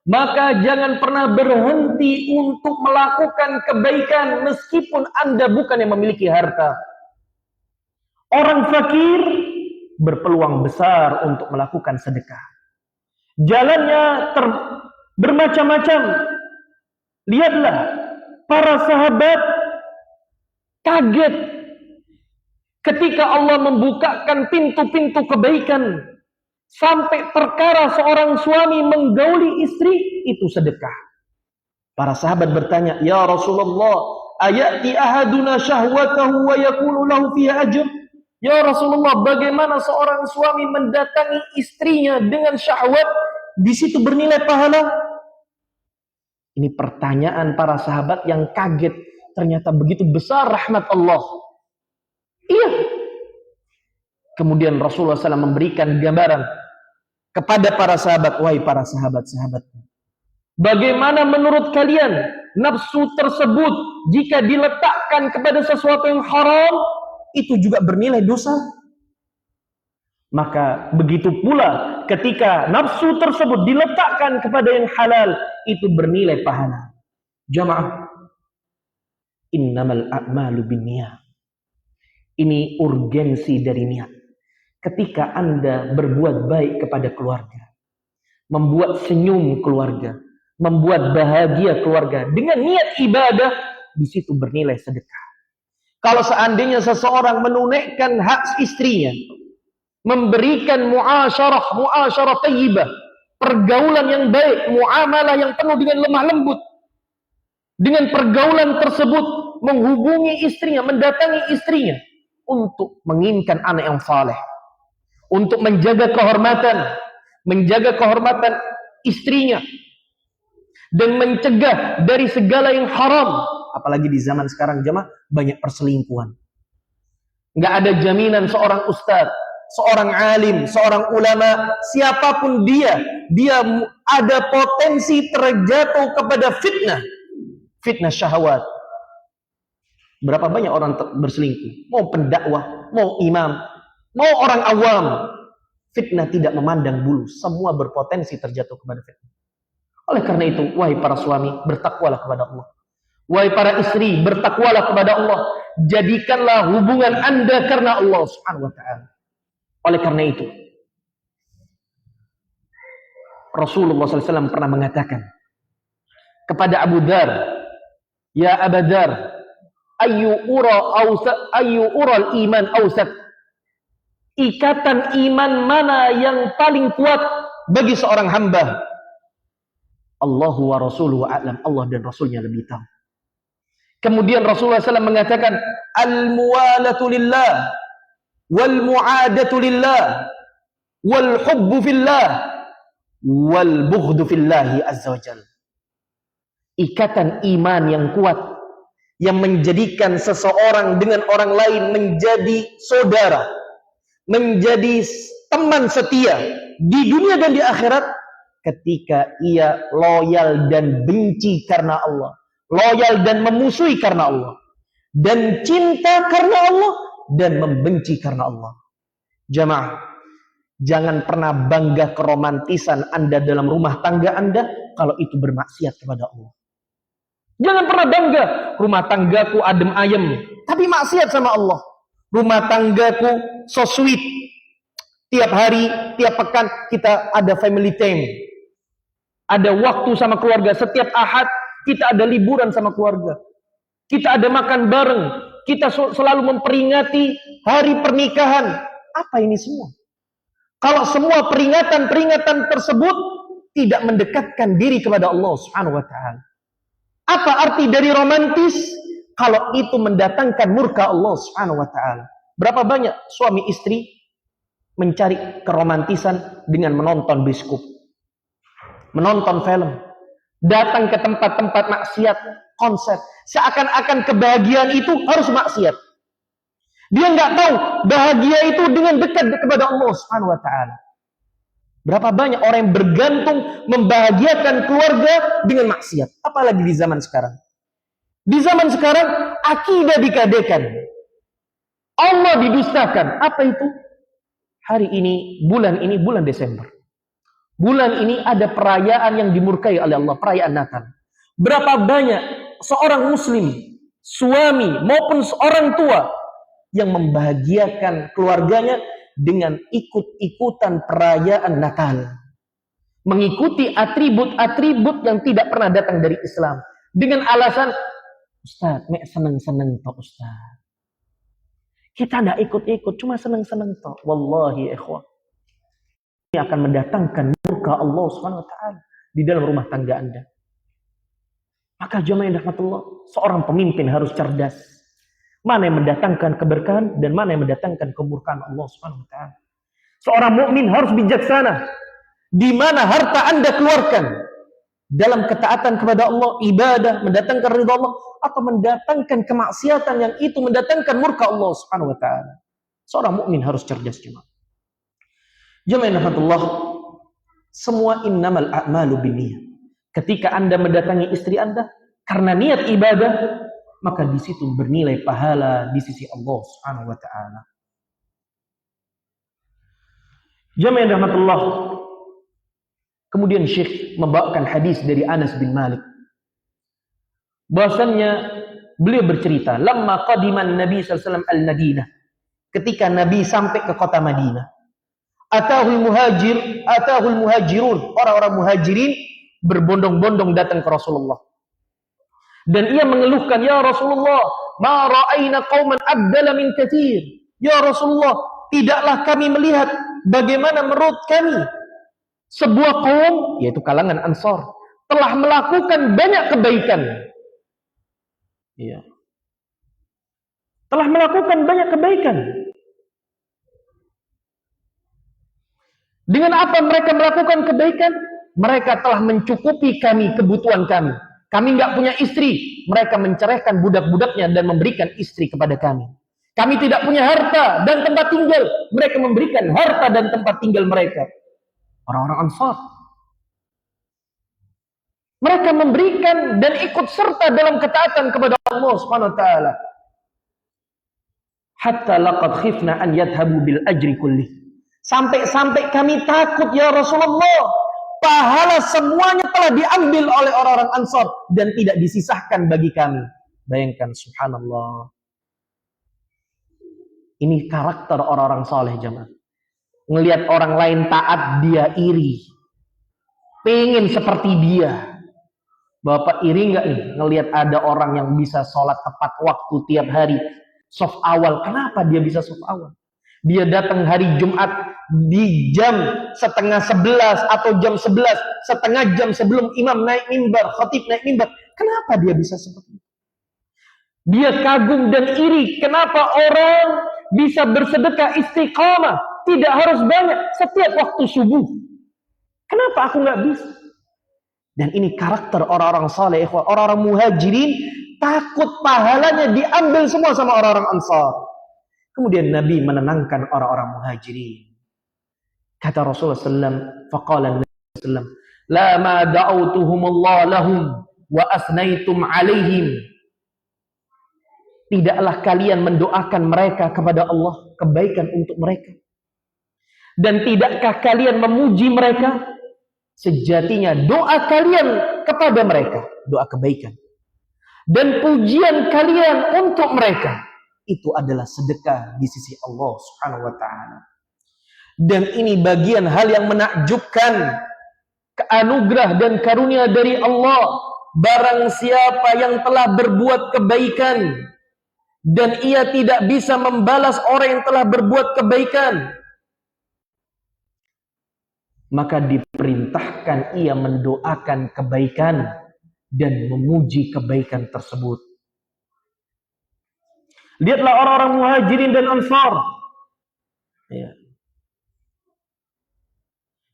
Maka jangan pernah berhenti untuk melakukan kebaikan meskipun Anda bukan yang memiliki harta. Orang fakir berpeluang besar untuk melakukan sedekah. Jalannya bermacam-macam. Lihatlah, para sahabat kaget ketika Allah membukakan pintu-pintu kebaikan, sampai perkara seorang suami menggauli istri itu sedekah. Para sahabat bertanya, "Ya Rasulullah, ayati ahaduna syahwatahu wa yakunu lahu fiha ajr?" Ya Rasulullah, bagaimana seorang suami mendatangi istrinya dengan syahwat, di situ bernilai pahala? Ini pertanyaan para sahabat yang kaget. Ternyata begitu besar rahmat Allah. Iya. Kemudian Rasulullah SAW memberikan gambaran kepada para sahabat. Wahai para sahabat-sahabatku, bagaimana menurut kalian nafsu tersebut jika diletakkan kepada sesuatu yang haram, itu juga bernilai dosa? Maka begitu pula ketika nafsu tersebut diletakkan kepada yang halal, itu bernilai pahala. Jamaah, innamal a'malu binniyat. Ini urgensi dari niat. Ketika Anda berbuat baik kepada keluarga, membuat senyum keluarga, membuat bahagia keluarga dengan niat ibadah, di situ bernilai sedekah. Kalau seandainya seseorang menunaikan hak istrinya, memberikan muasyarah thayyibah, pergaulan yang baik, muamalah yang penuh dengan lemah lembut, dengan pergaulan tersebut menghubungi istrinya, mendatangi istrinya untuk menginginkan anak yang saleh, untuk menjaga kehormatan istrinya, dan mencegah dari segala yang haram. Apalagi di zaman sekarang jemaah banyak perselingkuhan. Nggak ada jaminan seorang ustadz, seorang alim, seorang ulama, siapapun dia ada potensi terjatuh kepada fitnah syahwat. Berapa banyak orang berselingkuh? Mau pendakwah, mau imam, mau orang awam. Fitnah tidak memandang bulu, semua berpotensi terjatuh kepada fitnah. Oleh karena itu, wahai para suami, bertakwalah kepada Allah. Wahai para istri, bertakwalah kepada Allah. Jadikanlah hubungan Anda karena Allah Subhanahu wa ta'ala. Oleh karena itu, Rasulullah SAW pernah mengatakan kepada Abu Dzar, ya Abu Dzar, ayyu ural iman awsat. Ikatan iman mana yang paling kuat bagi seorang hamba? Allahu wa rasuluhu a'lam. Allah dan Rasulnya lebih tahu. Kemudian Rasulullah SAW mengatakan, al-muwalatu lillah, wal mu'adatu lillah, wal hubbu fillah, wal bughdu fillahi azza wa jalla. Ikatan iman yang kuat, yang menjadikan seseorang dengan orang lain menjadi saudara, menjadi teman setia di dunia dan di akhirat, ketika ia loyal dan benci karena Allah, loyal dan memusuhi karena Allah, dan cinta karena Allah, dan membenci karena Allah. Jamaah, jangan pernah bangga keromantisan Anda dalam rumah tangga Anda kalau itu bermaksiat kepada Allah. Jangan pernah bangga, rumah tanggaku adem ayem, tapi maksiat sama Allah. Rumah tanggaku so sweet, tiap hari, tiap pekan kita ada family time, ada waktu sama keluarga. Setiap Ahad kita ada liburan sama keluarga, kita ada makan bareng, kita selalu memperingati hari pernikahan. Apa ini semua? Kalau semua peringatan-peringatan tersebut tidak mendekatkan diri kepada Allah Subhanahu wa ta'ala, apa arti dari romantis kalau itu mendatangkan murka Allah Subhanahu wa ta'ala? Berapa banyak suami istri mencari keromantisan dengan menonton bioskop, menonton film, datang ke tempat-tempat maksiat, konser, seakan-akan kebahagiaan itu harus maksiat. Dia nggak tahu bahagia itu dengan dekat kepada Allah Subhanahu wa ta'ala. Berapa banyak orang yang bergantung membahagiakan keluarga dengan maksiat, apalagi di zaman sekarang. Di zaman sekarang akidah dikadekan, Allah didustakan. Apa itu? Hari ini, bulan Desember. Bulan ini ada perayaan yang dimurkai oleh Allah, perayaan Natal. Berapa banyak seorang muslim, suami maupun seorang tua yang membahagiakan keluarganya dengan ikut-ikutan perayaan Natal. Mengikuti atribut-atribut yang tidak pernah datang dari Islam. Dengan alasan, Ustaz, nek seneng-seneng toh Ustaz. Kita tidak ikut-ikut, cuma seneng-seneng toh. Wallahi ikhwah, ini akan mendatangkan murka Allah Subhanahu wa ta'ala di dalam rumah tangga Anda. Maka jemaah yang rahmatullah, seorang pemimpin harus cerdas. Mana yang mendatangkan keberkahan dan mana yang mendatangkan kemurkaan Allah Subhanahu wa ta'ala. Seorang mukmin harus bijaksana. Di mana harta Anda keluarkan? dalam ketaatan kepada Allah, ibadah, mendatangkan ridha Allah, atau mendatangkan kemaksiatan yang itu mendatangkan murka Allah Subhanahu wa taala. Seorang mukmin harus cerdas jemaah. Jemaah Allah, semua innamal a'malu binniyat. Ketika Anda mendatangi istri Anda karena niat ibadah, maka di situ bernilai pahala di sisi Allah Subhanahu wa taala. Jemaah Allah, kemudian Syekh membawakan hadis dari Anas bin Malik. Bahwasannya beliau bercerita, lamma qadiman Nabi sallallahu alaihi wasallam al-Madinah. Ketika Nabi sampai ke kota Madinah, atahul muhajirun, orang-orang muhajirin berbondong-bondong datang ke Rasulullah. Dan ia mengeluhkan, ya Rasulullah, ma ra'ayna qauman abdala min katsir. Ya Rasulullah, tidaklah kami melihat bagaimana menurut kami sebuah kaum, yaitu kalangan Ansar, telah melakukan banyak kebaikan. Iya. Telah melakukan banyak kebaikan. Dengan apa mereka melakukan kebaikan? Mereka telah mencukupi kami, kebutuhan kami. Kami nggak punya istri. Mereka menceraikan budak-budaknya dan memberikan istri kepada kami. Kami tidak punya harta dan tempat tinggal. Mereka memberikan harta dan tempat tinggal mereka. Orang-orang Ansar. Mereka memberikan dan ikut serta dalam ketaatan kepada Allah Subhanahu wa taala. Hatta laqad khifna an yadhhabu bil ajri kulli. Sampai-sampai kami takut ya Rasulullah, pahala semuanya telah diambil oleh orang-orang Ansar dan tidak disisahkan bagi kami. Bayangkan, subhanallah. Ini karakter orang-orang saleh jemaah. Ngelihat orang lain taat, dia iri. Pengen seperti dia. Bapak iri nggak nih ngelihat ada orang yang bisa sholat tepat waktu tiap hari, shaf awal? Kenapa dia bisa shaf awal? Dia datang hari Jumat di jam 10:30 atau jam 11, setengah jam sebelum imam naik mimbar, khatib naik mimbar. Kenapa dia bisa seperti itu? Dia kagum dan iri. Kenapa orang bisa bersedekah istiqamah? Tidak harus banyak, setiap waktu subuh. Kenapa aku nggak bisa? Dan ini karakter orang-orang saleh, orang-orang muhajirin, takut pahalanya diambil semua sama orang-orang Ansar. Kemudian Nabi menenangkan orang-orang muhajirin. Kata Rasulullah SAW, faqala Nabi SAW, la ma da'autuhumullah lahum wa asnaitum alaihim. Tidaklah kalian mendoakan mereka kepada Allah, kebaikan untuk mereka. Dan tidakkah kalian memuji mereka? Sejatinya doa kalian kepada mereka, doa kebaikan. Dan pujian kalian untuk mereka, itu adalah sedekah di sisi Allah Subhanahu wa taala. Dan ini bagian hal yang menakjubkan, anugerah dan karunia dari Allah. Barang siapa yang telah berbuat kebaikan dan ia tidak bisa membalas orang yang telah berbuat kebaikan, maka diperintahkan ia mendoakan kebaikan dan memuji kebaikan tersebut. Lihatlah orang-orang muhajirin dan Ansar. Ya.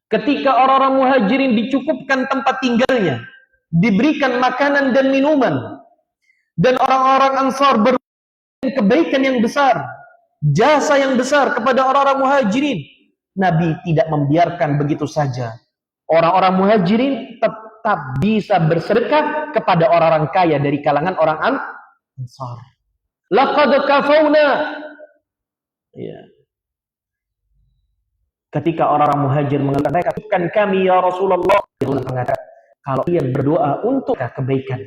Ketika orang-orang muhajirin dicukupkan tempat tinggalnya, diberikan makanan dan minuman, dan orang-orang Ansar berberikan kebaikan yang besar, jasa yang besar kepada orang-orang muhajirin, Nabi tidak membiarkan begitu saja. Orang-orang muhajirin tetap bisa bersedekah kepada orang-orang kaya dari kalangan orang Ansar. Laqad kafawna. Ya. Ketika orang-orang muhajir mengatakan kami ya Rasulullah, mengatakan kalau kalian berdoa untuk kebaikan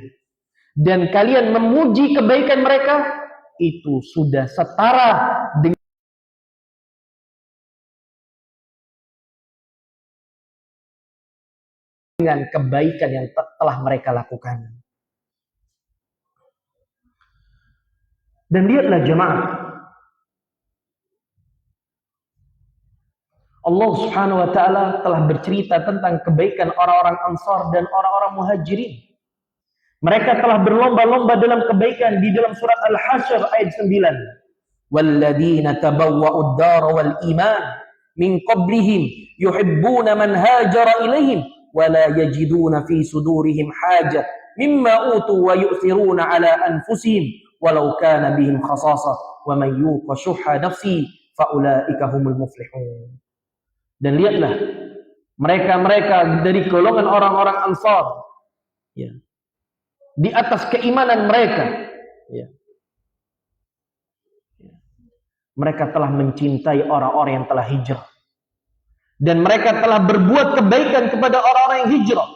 dan kalian memuji kebaikan mereka, itu sudah setara dengan kebaikan yang telah mereka lakukan. Dan lihatlah jemaah, Allah Subhanahu wa taala telah bercerita tentang kebaikan orang-orang Ansar dan orang-orang Muhajirin. Mereka telah berlomba-lomba dalam kebaikan di dalam surat Al-Hasyr ayat 9. Walladzina tabawwa'ud dara wal iman min qablihim yuhibbuna man hajara ilaihim wa la yajiduna fi sudurihim hajah mimma utu wa yu'thiruna ala anfusihim walau kana bihim khasasah wa man yuqa syuhha nafsi fa ulaika humul muflihun. Dan lihatlah mereka dari golongan orang-orang Ansar, ya, di atas keimanan mereka, ya, mereka telah mencintai orang-orang yang telah hijrah, dan mereka telah berbuat kebaikan kepada orang-orang yang hijrah,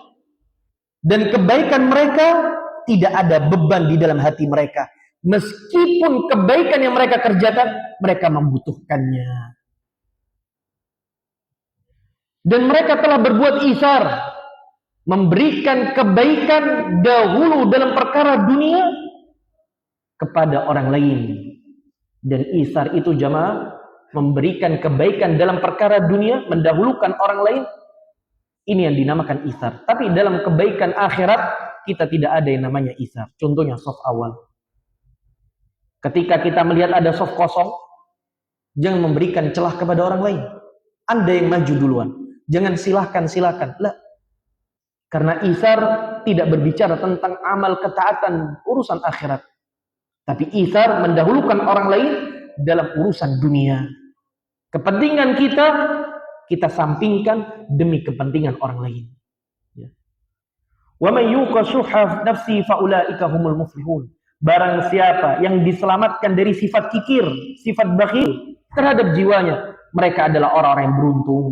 dan kebaikan mereka tidak ada beban di dalam hati mereka, meskipun kebaikan yang mereka kerjakan mereka membutuhkannya. Dan mereka telah berbuat isar, memberikan kebaikan dahulu dalam perkara dunia kepada orang lain. Dan isar itu jamaah, memberikan kebaikan dalam perkara dunia, mendahulukan orang lain. Ini yang dinamakan isar. Tapi dalam kebaikan akhirat kita tidak ada yang namanya isar. Contohnya saf awal. Ketika kita melihat ada saf kosong, jangan memberikan celah kepada orang lain. Anda yang maju duluan. Jangan silakan. Lah. Karena isar tidak berbicara tentang amal ketaatan urusan akhirat. Tapi isar mendahulukan orang lain dalam urusan dunia. Kepentingan kita sampingkan demi kepentingan orang lain. Ya. Wa may yuqa syuhha nafsi fa ulaika humul muflihun. Barang siapa yang diselamatkan dari sifat kikir, sifat bakhil terhadap jiwanya, mereka adalah orang-orang yang beruntung.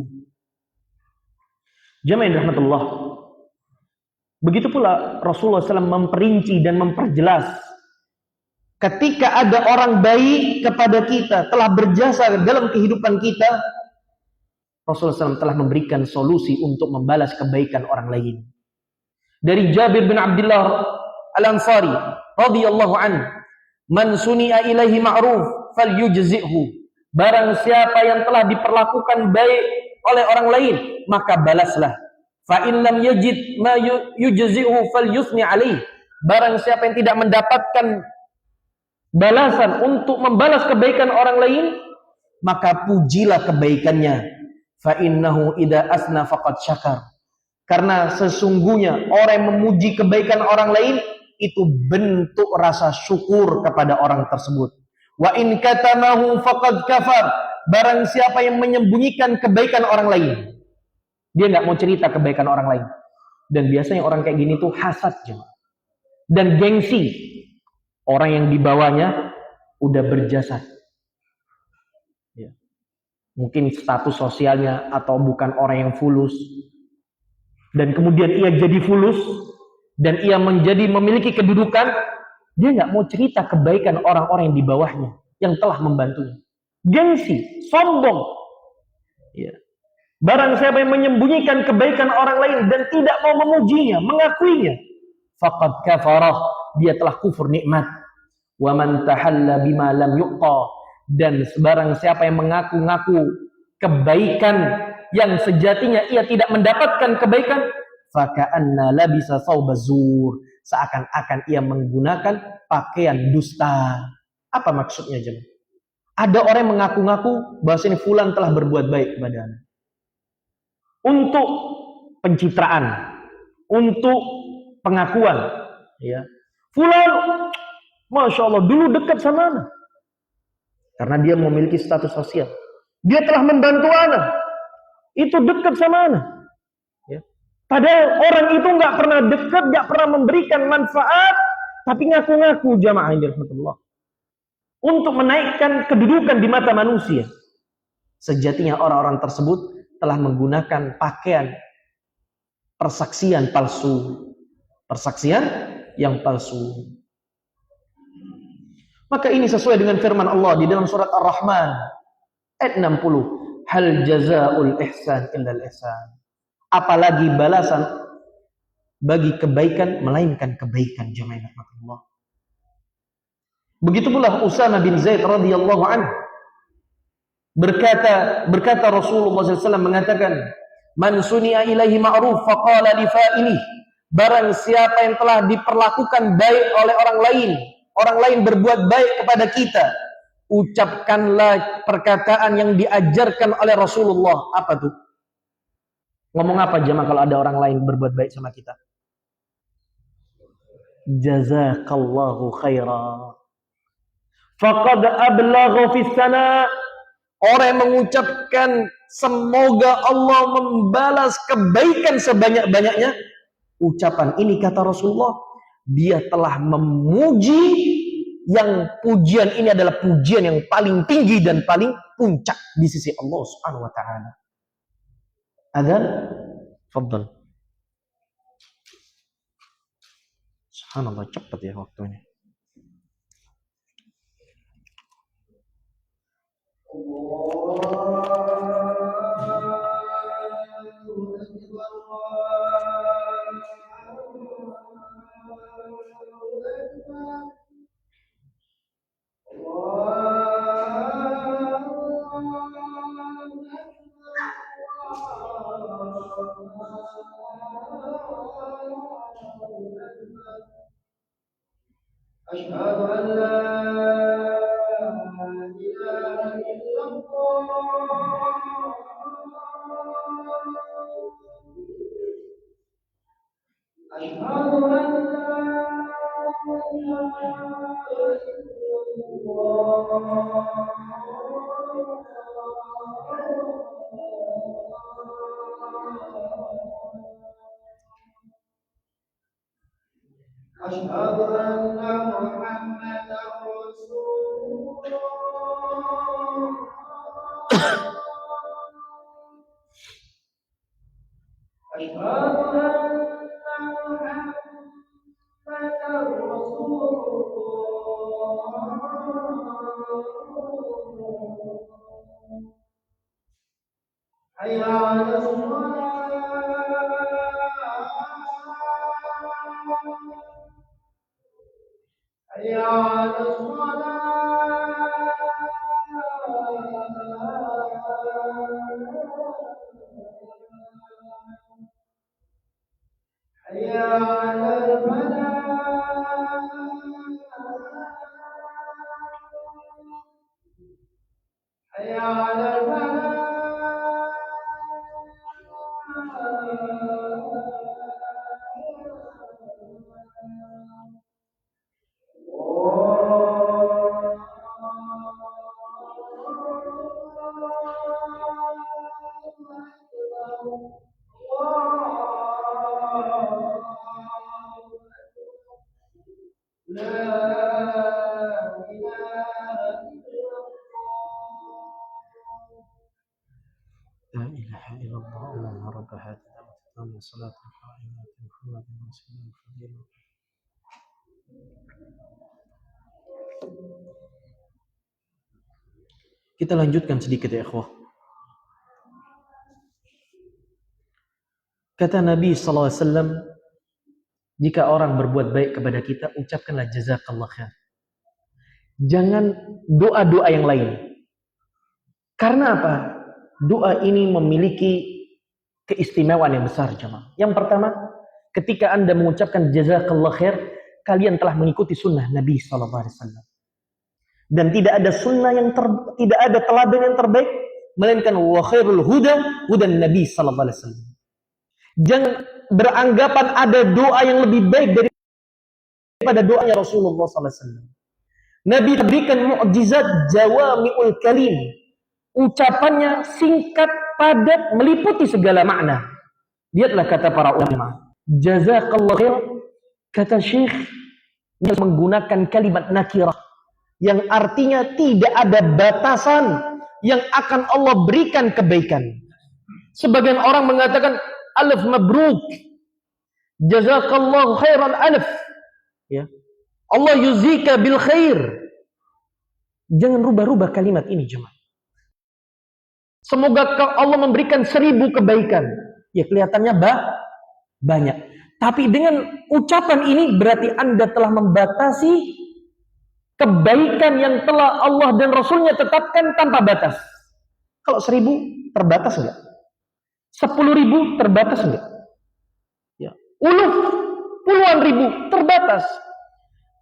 Jamaah rahmatullah. Begitu pula Rasulullah SAW memperinci dan memperjelas. Ketika ada orang baik kepada kita, telah berjasa dalam kehidupan kita, Rasulullah SAW telah memberikan solusi untuk membalas kebaikan orang lain. Dari Jabir bin Abdullah Al-Ansari radhiyallahu anhu, "Man suni'a ilaihi ma'ruf falyujzi'hu." Barang siapa yang telah diperlakukan baik oleh orang lain, maka balaslah. Fa in lam yajid ma yujzi'hu falyusni 'alaihi. Barang siapa yang tidak mendapatkan balasan untuk membalas kebaikan orang lain, maka pujilah kebaikannya. Fa innahu idza asna faqad syakar. Karena sesungguhnya orang yang memuji kebaikan orang lain itu bentuk rasa syukur kepada orang tersebut. Wa in katamahu faqad kafar. Barang siapa yang menyembunyikan kebaikan orang lain, dia nggak mau cerita kebaikan orang lain. Dan biasanya orang kayak gini tuh hasad jemaah. Dan gengsi. Orang yang di bawahnya udah berjasa. Ya. Mungkin status sosialnya atau bukan orang yang fulus. Dan kemudian ia jadi fulus. Dan ia memiliki kedudukan. Dia nggak mau cerita kebaikan orang-orang yang di bawahnya. Yang telah membantunya. Gengsi, sombong. Ya. Barang siapa yang menyembunyikan kebaikan orang lain dan tidak mau memujinya, mengakuinya, faqad kafarah, dia telah kufur nikmat. Wa man tahalla bima lam yuqa, dan sebarang siapa yang mengaku-ngaku kebaikan yang sejatinya ia tidak mendapatkan kebaikan, faka'anna labisa thawbazur, seakan-akan ia menggunakan pakaian dusta. Apa maksudnya jemaah? Ada orang yang mengaku-ngaku bahwasanya fulan telah berbuat baik kepada Anda. Untuk pencitraan, untuk pengakuan, ya. Fulan, masya Allah, dulu dekat sama Anda. Karena dia memiliki status sosial. Dia telah membantu Anda. Itu dekat sama Anda. Ya. Padahal orang itu nggak pernah dekat, nggak pernah memberikan manfaat, tapi ngaku-ngaku jamaah yang dirahmatullah. Untuk menaikkan kedudukan di mata manusia. Sejatinya orang-orang tersebut telah menggunakan pakaian persaksian palsu. Persaksian yang palsu. Maka ini sesuai dengan firman Allah di dalam surat Ar-Rahman ayat 60. Hal jazaa'ul ihsan illal ihsan. Apalagi balasan bagi kebaikan melainkan kebaikan, jemaah rahmatullah. Begitu pula Usama bin Zaid radhiyallahu anhu berkata Rasulullah SAW mengatakan, man suni'a ilaihi ma'ruf faqala li fa'ilih, barang siapa yang telah diperlakukan baik oleh orang lain berbuat baik kepada kita, ucapkanlah perkataan yang diajarkan oleh Rasulullah. Apa tuh? Ngomong apa jemaah kalau ada orang lain berbuat baik sama kita? Jazakallahu khaira. Faqad ablagha fis sana. Orang yang mengucapkan semoga Allah membalas kebaikan sebanyak-banyaknya, ucapan ini kata Rasulullah, dia telah memuji yang pujian ini adalah pujian yang paling tinggi dan paling puncak di sisi Allah Subhanahu wa taala. Adzan, fadhal. Subhanallah, cepat ya waktunya. أشهد أن لا إله إلا الله أشهد أن لا إله إلا أشهد أن محمدا رسول الله أشهد أن محمدا رسول الله حي على الصلاة حي على الصلاة حي على الفلاح حي على الفلاح لا إله إلا الله اللهم رب هذه الدعوة والصلاة القائمة محمد رسول الله الفضيل. Kita lanjutkan sedikit ya ikhwah. Kata Nabi SAW, jika orang berbuat baik kepada kita, ucapkanlah jazakallah khair. Jangan doa-doa yang lain. Karena apa? Doa ini memiliki keistimewaan yang besar, jemaah. Yang pertama, ketika Anda mengucapkan jazakallah khair, kalian telah mengikuti sunnah Nabi SAW. Dan tidak ada sunnah tidak ada teladan yang terbaik melainkan wa khairul huda hudan Nabi SAW. Jangan beranggapan ada doa yang lebih baik daripada doanya Rasulullah SAW. Nabi berikan mukjizat jawami'ul kalim. Ucapannya singkat, padat, meliputi segala makna. Lihatlah kata para ulama. Jazakallah khair, kata Syekh, dia menggunakan kalimat nakirah yang artinya tidak ada batasan yang akan Allah berikan kebaikan. Sebagian orang mengatakan alif mabruk, jazakallahu khairan alif, ya, Allah yuzika bil khair. Jangan rubah-rubah kalimat ini jemaah. Semoga Allah memberikan 1000 kebaikan. Ya kelihatannya banyak. Tapi dengan ucapan ini berarti Anda telah membatasi kebaikan yang telah Allah dan Rasulnya tetapkan tanpa batas. Kalau 1000 terbatas enggak? 10.000 terbatas enggak? Ya. Puluhan ribu terbatas.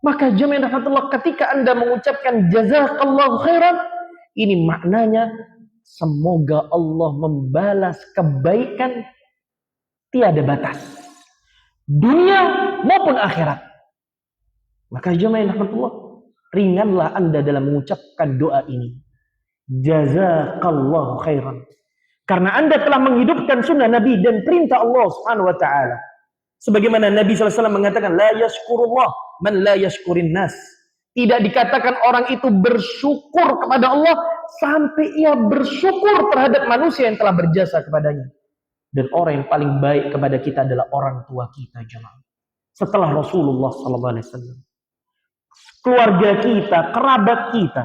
Maka jemaah rahmatullah, ketika Anda mengucapkan jazakallahu khairan, ini maknanya semoga Allah membalas kebaikan tiada batas. Dunia maupun akhirat. Maka jemaah rahmatullah, ringanlah Anda dalam mengucapkan doa ini. Jazakallahu khairan. Karena Anda telah menghidupkan sunnah Nabi dan perintah Allah Subhanahu wa taala. Sebagaimana Nabi SAW mengatakan, la yashkurullah man la yashkurin nas. Tidak dikatakan orang itu bersyukur kepada Allah sampai ia bersyukur terhadap manusia yang telah berjasa kepadanya. Dan orang yang paling baik kepada kita adalah orang tua kita, jemaah. Setelah Rasulullah SAW, keluarga kita, kerabat kita,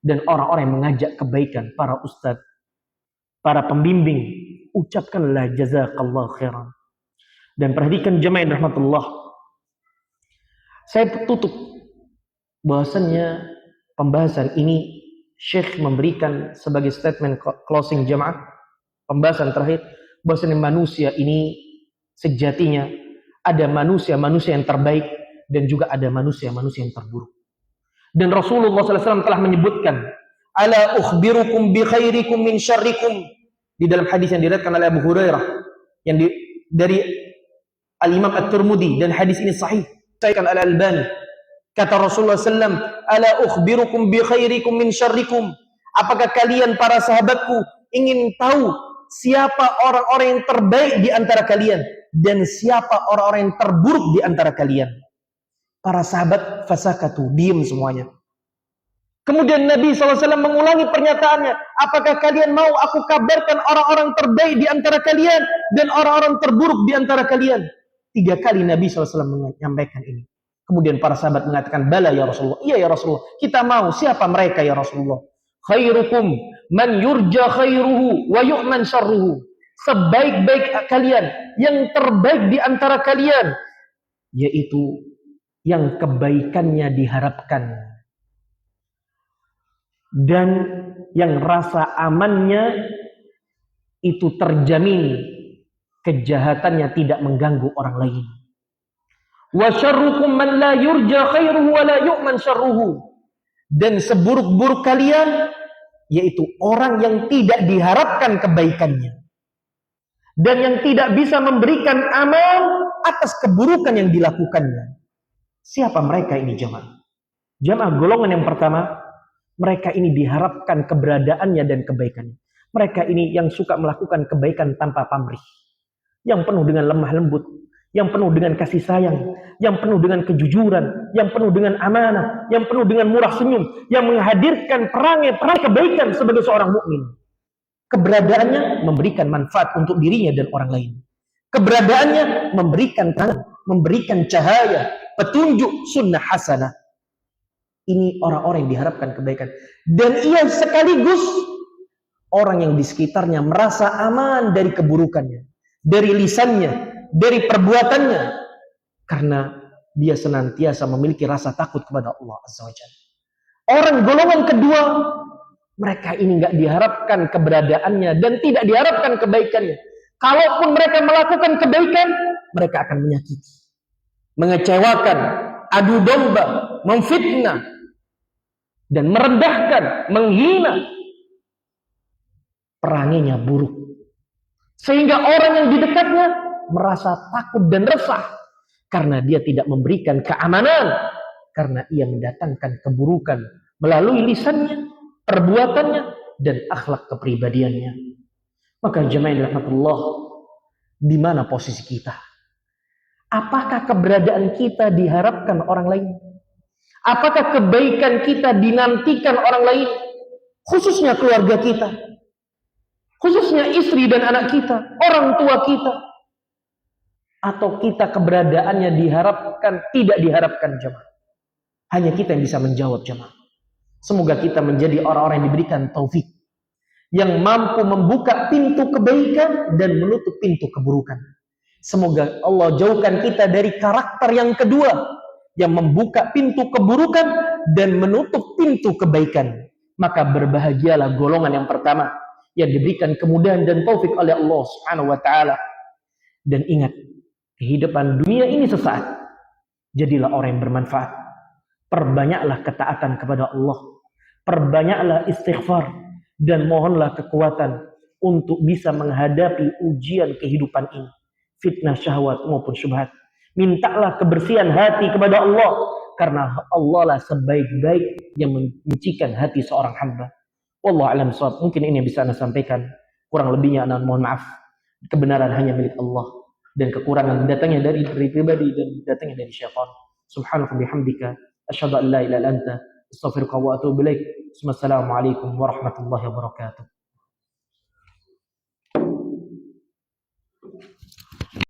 dan orang-orang yang mengajak kebaikan, para ustadz, para pembimbing, ucapkanlah jazakallahu khairan. Dan perhatikan jemaah rahmatullah. Saya tutup bahwasannya pembahasan ini Syekh memberikan sebagai statement closing jemaah, pembahasan terakhir, bahwasannya manusia ini sejatinya ada manusia-manusia yang terbaik dan juga ada manusia-manusia yang terburuk. Dan Rasulullah SAW telah menyebutkan, ala ukhbirukum bi khairikum min syarrikum, di dalam hadis yang diriwayatkan oleh Abu Hurairah yang dari Al-Imam At-Tirmidzi, dan hadis ini sahih disahihkan oleh Al-Albani. Kata Rasulullah SAW, ala ukhbirukum bi khairikum min syarrikum, apakah kalian para sahabatku ingin tahu siapa orang-orang yang terbaik di antara kalian dan siapa orang-orang yang terburuk di antara kalian? Para sahabat fasakatu, diam semuanya. Kemudian Nabi SAW mengulangi pernyataannya, apakah kalian mau aku kabarkan orang-orang terbaik di antara kalian dan orang-orang terburuk di antara kalian? 3 kali Nabi SAW menyampaikan ini. Kemudian para sahabat mengatakan, bala ya Rasulullah, iya ya Rasulullah, kita mau. Siapa mereka ya Rasulullah? Khairukum man yurja khairuhu wa yu'man syarruhu. Sebaik-baik kalian, yang terbaik di antara kalian, yaitu yang kebaikannya diharapkan dan yang rasa amannya itu terjamin, kejahatannya tidak mengganggu orang lain. Wa syarrukum man la yurja khairuhu wa la yu'man syarruhu. Dan seburuk-buruk kalian yaitu orang yang tidak diharapkan kebaikannya dan yang tidak bisa memberikan amal atas keburukan yang dilakukannya. Siapa mereka ini jemaah? Jemaah, golongan yang pertama, mereka ini diharapkan keberadaannya dan kebaikannya. Mereka ini yang suka melakukan kebaikan tanpa pamrih, yang penuh dengan lemah lembut, yang penuh dengan kasih sayang, yang penuh dengan kejujuran, yang penuh dengan amanah, yang penuh dengan murah senyum, yang menghadirkan perangai kebaikan sebagai seorang mukmin. Keberadaannya memberikan manfaat untuk dirinya dan orang lain. Keberadaannya memberikan terang, memberikan cahaya, petunjuk sunnah hasanah. Ini orang-orang yang diharapkan kebaikan. Dan ia sekaligus orang yang di sekitarnya merasa aman dari keburukannya, dari lisannya, dari perbuatannya, karena dia senantiasa memiliki rasa takut kepada Allah Azza wa Jalla. Orang golongan kedua, mereka ini nggak diharapkan keberadaannya dan tidak diharapkan kebaikannya. Kalaupun mereka melakukan kebaikan, mereka akan menyakiti, mengecewakan, adu domba, memfitnah, dan merendahkan, menghina. Peranginya buruk, sehingga orang yang di dekatnya merasa takut dan resah karena dia tidak memberikan keamanan, karena ia mendatangkan keburukan melalui lisannya, perbuatannya, dan akhlak kepribadiannya. Maka jemaah rahmatullah, di mana posisi kita? Apakah keberadaan kita diharapkan orang lain? Apakah kebaikan kita dinantikan orang lain? Khususnya keluarga kita, khususnya istri dan anak kita, orang tua kita. Atau kita keberadaannya diharapkan, tidak diharapkan jemaah? Hanya kita yang bisa menjawab jemaah. Semoga kita menjadi orang-orang yang diberikan taufik, yang mampu membuka pintu kebaikan dan menutup pintu keburukan. Semoga Allah jauhkan kita dari karakter yang kedua, yang membuka pintu keburukan dan menutup pintu kebaikan. Maka berbahagialah golongan yang pertama, yang diberikan kemudahan dan taufik oleh Allah Subhanahu wa taala. Dan ingat, kehidupan dunia ini sesaat. Jadilah orang yang bermanfaat. Perbanyaklah ketaatan kepada Allah. Perbanyaklah istighfar. Dan mohonlah kekuatan untuk bisa menghadapi ujian kehidupan ini. fitnah syahwat maupun syubhat. Mintalah kebersihan hati kepada Allah, karena Allah lah sebaik-baik yang menyucikan hati seorang hamba. Wallahu a'lam bishawab. Mungkin ini yang bisa Anda sampaikan. Kurang lebihnya Anda mohon maaf. Kebenaran hanya milik Allah, dan kekurangan datangnya dari pribadi dan datangnya dari syaitan. Subhanaka bihamdika asyhadu an la ilaha illa anta astaghfiruka wa atubu ilaik. Wassalamualaikum warahmatullahi wabarakatuh.